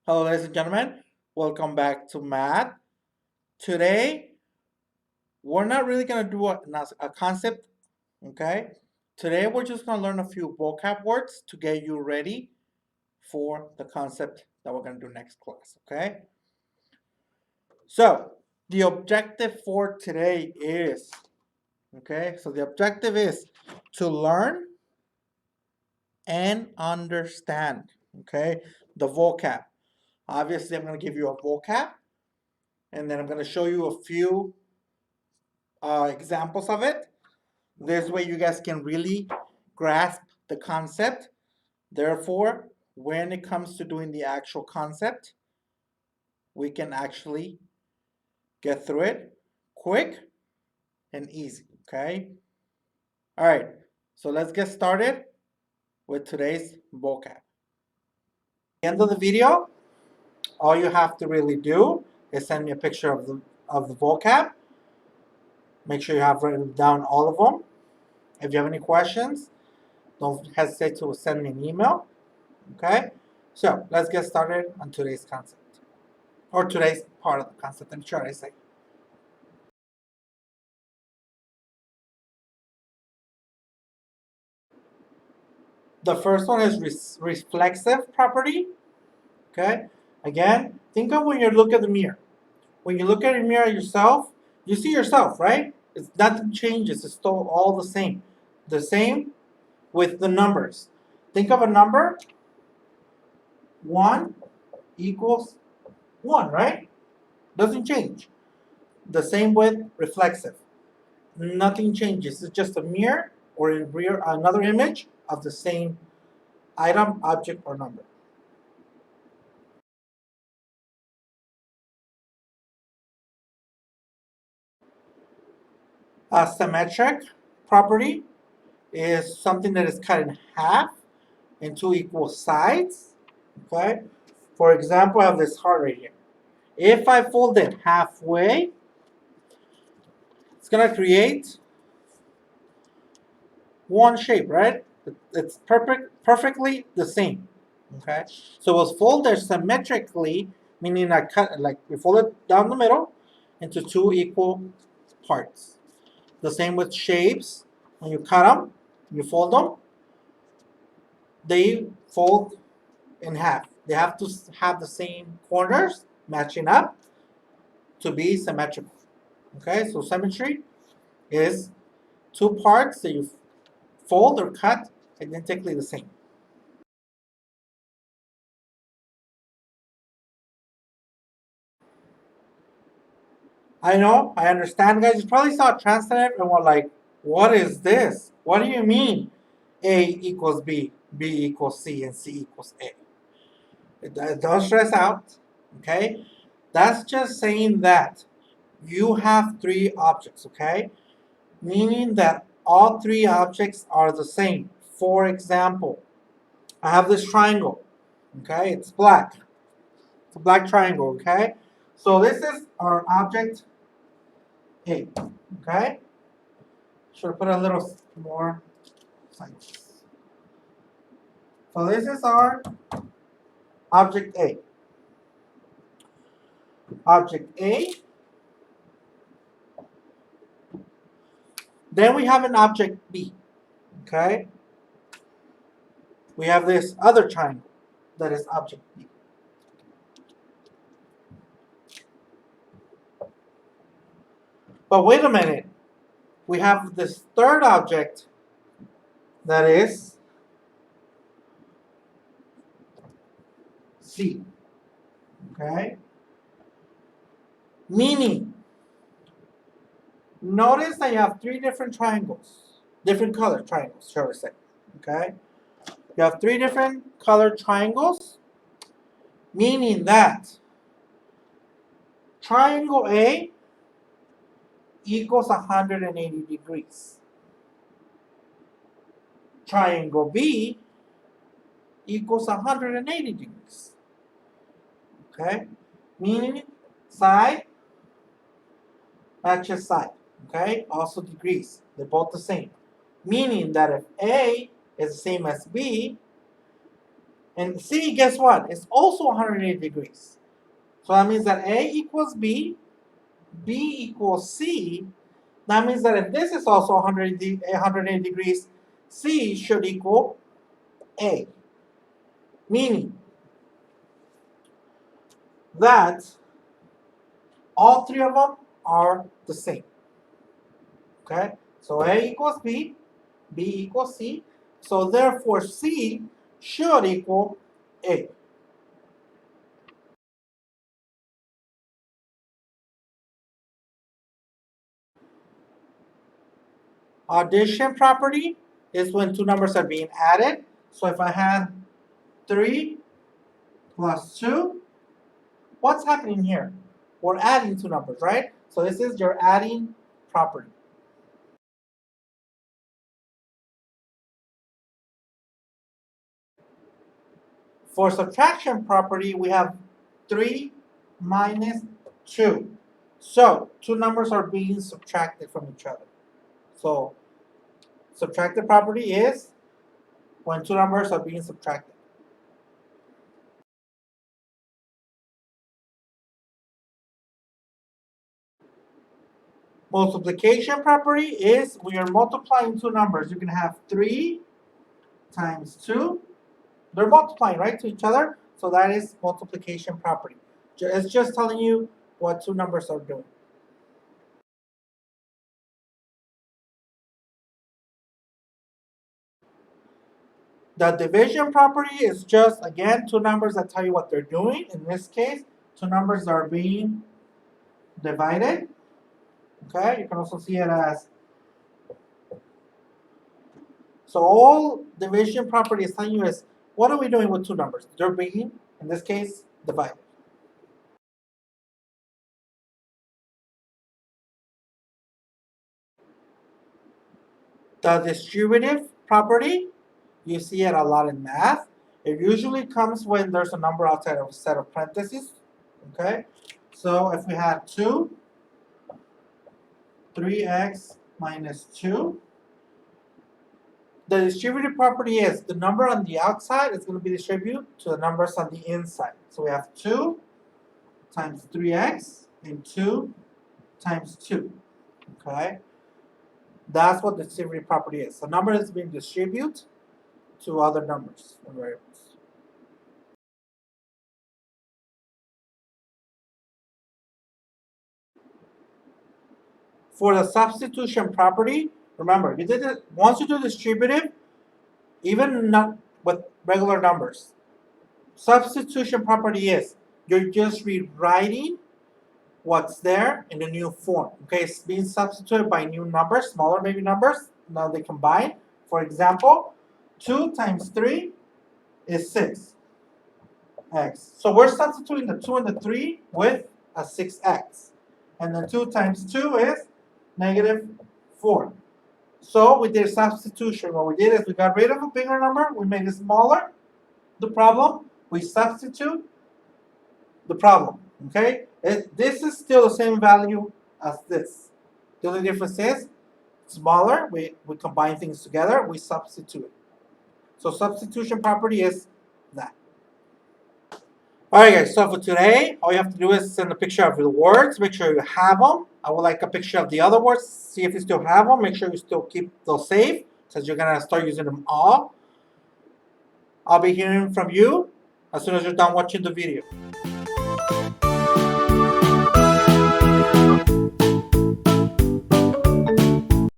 Hello, ladies and gentlemen. Welcome back to math. Today, we're not really going to do a concept, okay? Today, we're just going to learn a few vocab words to get you ready for the concept that we're going to do next class, okay? So, the objective for today is, the objective is to learn and understand, the vocab. Obviously, I'm going to give you a vocab, and then I'm going to show you a few examples of it. This way you guys can really grasp the concept. Therefore, when it comes to doing the actual concept, we can actually get through it quick and easy, okay? All right, so let's get started with today's vocab. At the end of the video, all you have to really do is send me a picture of the vocab. Make sure you have written down all of them. If you have any questions, don't hesitate to send me an email. Okay, so let's get started on today's concept, or today's part of the concept, I'm sure I say. The first one is reflexive property. Okay, again, think of when you look at the mirror. When you look at the mirror yourself, you see yourself, right? Nothing changes, it's still all the same. The same with the numbers. Think of a number, 1 equals 1, right? Doesn't change. The same with reflexive. Nothing changes. It's just a mirror or another image of the same item, object, or number. A symmetric property is something that is cut in half in two equal sides. Okay. For example, I have this heart right here. If I fold it halfway, it's going to create one shape, right? It's perfectly the same. Okay, so it's folded symmetrically, meaning I cut, like we fold it down the middle into two equal parts. The same with shapes. When you cut them, you fold them, they fold in half. They have to have the same corners matching up to be symmetrical. Okay, so symmetry is two parts that you fold or cut identically the same. I know, I understand, guys. You probably saw a translator and were like, what is this? What do you mean A equals B, B equals C, and C equals A? Don't stress out, okay? That's just saying that you have three objects, okay? Meaning that all three objects are the same. For example, I have this triangle, okay? It's black. It's a black triangle, okay? So this is our object A, okay? Should put a little more size. So this is our object A. Object A. Then we have an object B, okay? We have this other triangle that is object B. But wait a minute. We have this third object that is C. Okay? Meaning, notice that you have three different triangles, different color triangles, shall we say. Okay? You have three different colored triangles, meaning that triangle A equals 180 degrees. Triangle B equals 180 degrees. Okay? Meaning side matches side. Okay? Also degrees. They're both the same. Meaning that if A is the same as B, And C, guess what? It's also 180 degrees. So that means that A equals B, B equals C. That means that if this is also 180 degrees, C should equal A. Meaning that all three of them are the same. Okay? So A equals B, B equals C. So therefore C should equal A. Addition property is when two numbers are being added. So if I had 3 plus 2, what's happening here? We're adding two numbers, right? So this is your adding property. For subtraction property, we have 3 minus 2. So two numbers are being subtracted from each other. So subtracted property is when two numbers are being subtracted. Multiplication property is we are multiplying two numbers. You can have 3 times 2. They're multiplying, right, to each other. So that is multiplication property. It's just telling you what two numbers are doing. The division property is just, again, two numbers that tell you what they're doing. In this case, two numbers are being divided. Okay, you can also see it as, so all division property is telling you is, what are we doing with two numbers? They're being, in this case, divided. The distributive property, you see it a lot in math. It usually comes when there's a number outside of a set of parentheses. Okay, so if we had 2, 3x minus 2, the distributive property is the number on the outside is going to be distributed to the numbers on the inside. So we have 2 times 3x and 2 times 2. Okay, that's what the distributive property is. The number is being distributed to other numbers and variables. For the substitution property, remember, you did it once you do distributive, even not with regular numbers. Substitution property is you're just rewriting what's there in a new form. Okay, it's being substituted by new numbers, smaller maybe numbers. Now they combine. For example, 2 times 3 is 6x. So we're substituting the 2 and the 3 with a 6x. And then 2 times 2 is negative 4. So we did a substitution. What we did is we got rid of a bigger number, we made it smaller. The problem, we substitute the problem. Okay? This is still the same value as this. The only difference is smaller, we combine things together, we substitute. So substitution property is that. Alright guys, so for today, all you have to do is send a picture of the words, make sure you have them. I would like a picture of the other words, see if you still have them, make sure you still keep those safe, since you're going to start using them all. I'll be hearing from you as soon as you're done watching the video.